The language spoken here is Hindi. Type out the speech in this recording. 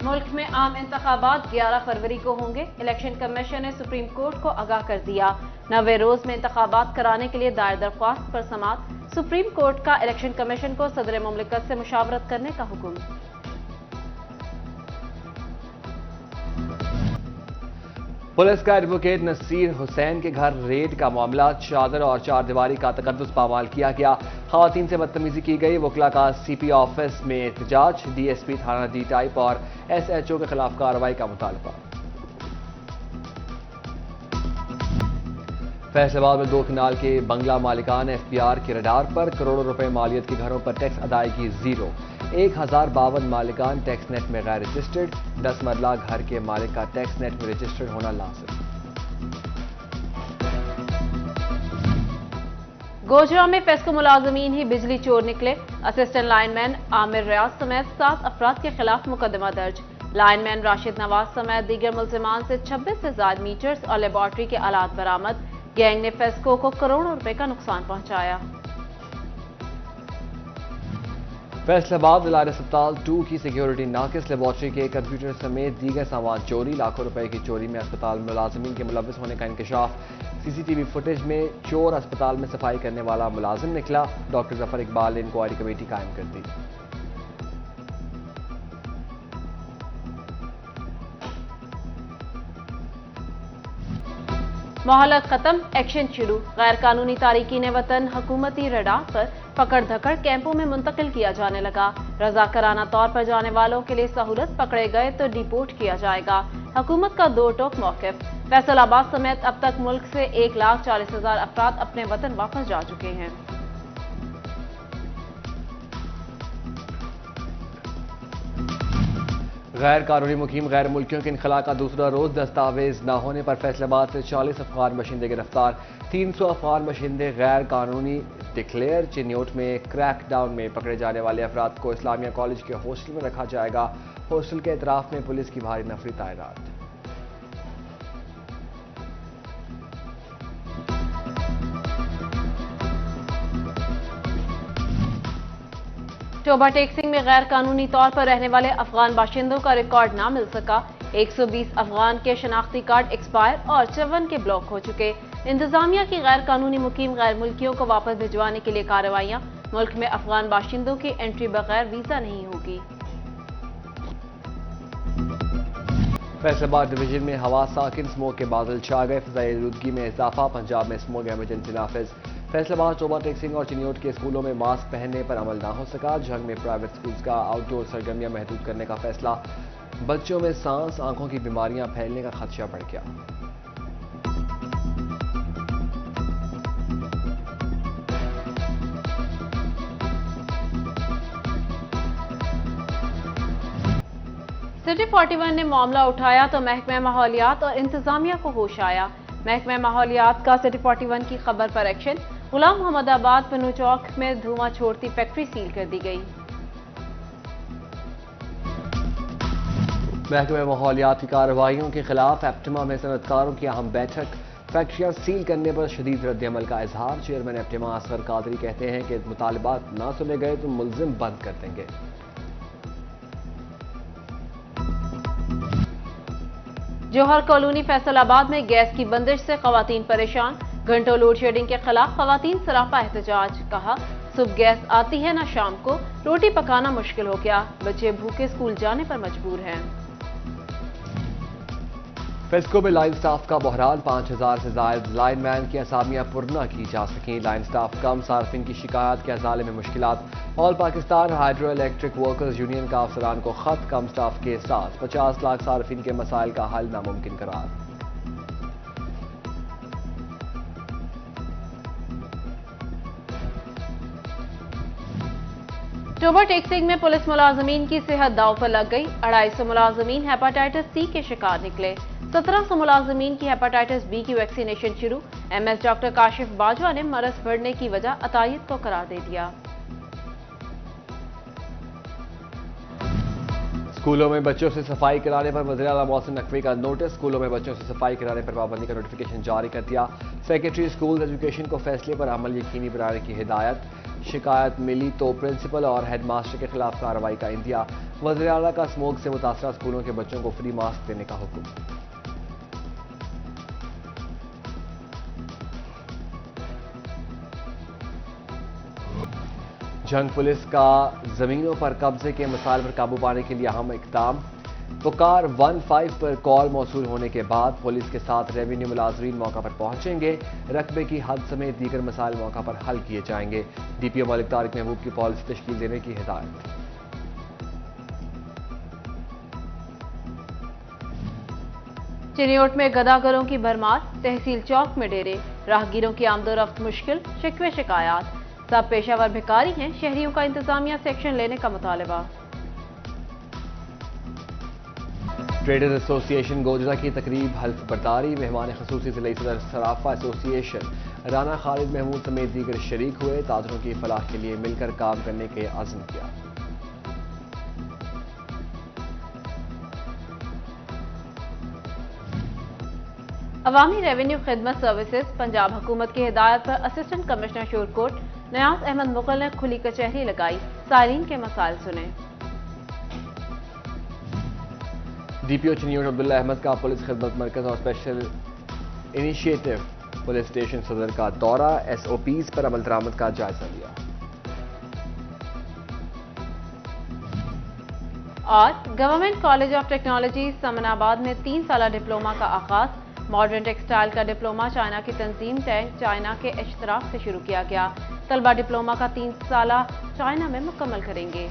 मुल्क में आम इंतखाबात 11 फरवरी को होंगे। इलेक्शन कमीशन ने सुप्रीम कोर्ट को आगाह कर दिया। 90 रोज में इंतखाबात कराने के लिए दायर दरख्वास्त पर समाअत। सुप्रीम कोर्ट का इलेक्शन कमीशन को सदर मुमलिकत से मुशावरत करने का हुक्म। पुलिस का एडवोकेट नसीर हुसैन के घर रेड का मामला, चादर और चारदीवारी का तकद्दुस पामाल किया गया। खवातीन से बदतमीजी की गई। वकला का सीपी ऑफिस में एहतजाज। डीएसपी थाना डी टाइप और एसएचओ के खिलाफ कार्रवाई का मुतालबा। फैसलाबाद में 2 कनाल के बंगला मालिकान एफपीआर के रडार पर। करोड़ों रुपए मालियत के घरों पर टैक्स अदायगी जीरो। 1052 मालिकान टैक्स नेट में गैर रजिस्टर्ड। 10 मरला घर के मालिक का टैक्स नेट में रजिस्टर्ड होना लाजिम। गोजरा में फेस्को मुलाजमीन ही बिजली चोर निकले। असिस्टेंट लाइनमैन आमिर रियाज समेत 7 अफराद के खिलाफ मुकदमा दर्ज। लाइनमैन राशिद नवाज समेत दीगर मुलजिमान से 26 से ज्यादा मीटर्स और लेबॉर्ट्री के आलात बरामद। गैंग ने फेस्को को करोड़ों रुपए का नुकसान पहुंचाया। फैसलाबाद इलाज अस्पताल 2 की सिक्योरिटी नाकिस। लेबॉर्ट्री के कंप्यूटर समेत दीगर सामान चोरी। लाखों रुपए की चोरी में अस्पताल मुलाजिमीन के मुलविस होने का इंकशाफ। सीसीटीवी फुटेज में चोर अस्पताल में सफाई करने वाला मुलाजिम निकला। डॉक्टर जफर इकबाल ने इंक्वायरी कमेटी कायम कर दी। मोहलत खत्म, एक्शन शुरू। गैर कानूनी तारीकीन वतन हुकूमती रडार पर पकड़ धकड़ कैंपों में मुंतकिल किया जाने लगा। रजाकाराना तौर पर जाने वालों के लिए सहूलत, पकड़े गए तो डिपोर्ट किया जाएगा। हुकूमत का दो टोक मौकिफ। फैसलाबाद समेत अब तक मुल्क से 1,40,000 अफराद अपने वतन वापस जा चुके हैं। गैर कानूनी मुकीम गैर मुल्कियों के इनखला का दूसरा रोज। दस्तावेज न होने पर फैसलाबाद से 40 अफगान बशिंदे गिरफ्तार। 300 अफगान बशिंदे गैर कानूनी डिक्लेयर। चिन्योट में क्रैकडाउन में पकड़े जाने वाले अफराद को इस्लामिया कॉलेज के हॉस्टल में रखा जाएगा। हॉस्टल के एतराफ में पुलिस की भारी नफरी तैनात। टोबा टेक्सिंग में गैर कानूनी तौर पर रहने वाले अफगान बाशिंदों का रिकॉर्ड ना मिल सका। 120 अफगान के शनाख्ती कार्ड एक्सपायर और 54 के ब्लॉक हो चुके। इंतजामिया की गैर कानूनी मुकीम गैर मुल्कियों को वापस भिजवाने के लिए कार्रवाइयां। मुल्क में अफगान बाशिंदों की एंट्री बगैर वीजा नहीं होगी। फैसलाबाद डिवीजन में हवा साकिन, स्मोक के बादल छा गए। फिजाई आलूदगी में इजाफा। पंजाब में स्मोक एमरजेंसी नाफिज। फैसलाबाद टोबा टेक्सिंग और चिन्योट के स्कूलों में मास्क पहनने पर अमल ना हो सका। जंग में प्राइवेट स्कूल्स का आउटडोर सरगर्मियां महदूद करने का फैसला। बच्चों में सांस आंखों की बीमारियां फैलने का खदशा बढ़ गया। सिटी 41 ने मामला उठाया तो महकमा माहौलियात और इंतजामिया को होश आया। महकमा माहौलियात का सिटी 41 की खबर पर एक्शन। गुलाम मोहम्मदाबाद पन्नू चौक में धुआं छोड़ती फैक्ट्री सील कर दी गई। महकमा माहौलियात की कार्रवाइयों के खिलाफ एप्टिमा में सनतकारों की अहम बैठक। फैक्ट्रियां सील करने पर शदीद रद्दअमल का इजहार। चेयरमैन एप्टिमा असगर कादरी कहते हैं कि मुतालबात ना सुने गए तो मुलजिम बंद कर देंगे। जौहर कॉलोनी फैसलाबाद में गैस की बंदिश से खवातीन परेशान। घंटों लोड शेडिंग के खिलाफ खवातीन सरापा एहतजाज। कहा, सुबह गैस आती है ना शाम को, रोटी पकाना मुश्किल हो गया। बच्चे भूखे स्कूल जाने पर मजबूर हैं। फेस्को में लाइन स्टाफ का बहरान। 5000 से ज्यादा लाइनमैन की असामियां पुरना की जा सकें। लाइन स्टाफ कम। सार्फिन की शिकायत के अजाले में मुश्किलात। All Pakistan hydro electric workers union का अफसरान को खत। कम स्टाफ के साथ 50 लाख सार्फिन के मसाइल का हल नामुमकिन करार। टोबा टेक्सिंग में पुलिस मुलाजमीन की सेहत दाव पर लग गई। 250 मुलाजमीन हेपेटाइटिस सी के शिकार निकले। 1700 मुलाजमीन की हेपेटाइटिस बी की वैक्सीनेशन शुरू। एमएस डॉक्टर काशिफ बाजवा ने मरज बढ़ने की वजह अतायद को करार दे दिया। स्कूलों में बच्चों से सफाई कराने पर वज़ीर आला मोहसिन नकवी का नोटिस। स्कूलों में बच्चों से सफाई कराने पर पाबंदी का नोटिफिकेशन जारी कर दिया। सेक्रेटरी स्कूल एजुकेशन को फैसले पर अमल यकीनी बनाने की हिदायत। शिकायत मिली तो प्रिंसिपल और हेडमास्टर के खिलाफ कार्रवाई का इंदिया। वज़ीर आला का स्मोक से मुतासरा स्कूलों के बच्चों को फ्री मास्क देने का हुक्म। जंग पुलिस का जमीनों पर कब्जे के मसाइल पर काबू पाने के लिए अहम इकदाम। पुकार 15 पर कॉल मौसूल होने के बाद पुलिस के साथ रेवेन्यू मुलाजरीन मौका पर पहुंचेंगे। रकबे की हद समेत दीगर मसाइल मौका पर हल किए जाएंगे। डीपीओ मलिक तारिक महबूब की पॉलिसी तश्कील देने की हिदायत। चिन्योट में गदागरों की भरमार, तहसील चौक में डेरे, राहगीरों की आमदोरफ्त मुश्किल, शिकवे शिकायत। सब पेशावर भिखारी हैं, शहरियों का इंतजामिया से एक्शन लेने का मुतालबा। ट्रेडर्स एसोसिएशन गोजरा की तकरीब हल्फ बर्दारी। मेहमान खसूसी जिले सदर सराफा एसोसिएशन राना खालिद महमूद समेत दीगर शरीक हुए। ताजरों की फलाह के लिए मिलकर काम करने के अज़्म किया। अवामी रेवेन्यू खिदमत सर्विसेज पंजाब हुकूमत की हिदायत पर असिस्टेंट कमिश्नर शूरकोट नयाज अहमद मुगल ने खुली कचहरी लगाई। सारीन के मसाइल सुने। डीपीओ चिन्योट अब्दुल्ला अहमद का पुलिस खिदमत मरकज और स्पेशल इनिशिएटिव पुलिस स्टेशन सदर का दौरा। एसओपीज पर अमल दरामद का जायजा लिया। और government college of technology Samanabad में 3 साला डिप्लोमा का आगाज। मॉडर्न टेक्सटाइल का डिप्लोमा चाइना की तंजीम टैंक चाइना के इश्तराक से शुरू किया गया। तलबा डिप्लोमा का 3 साला चाइना में मुकम्मल करेंगे।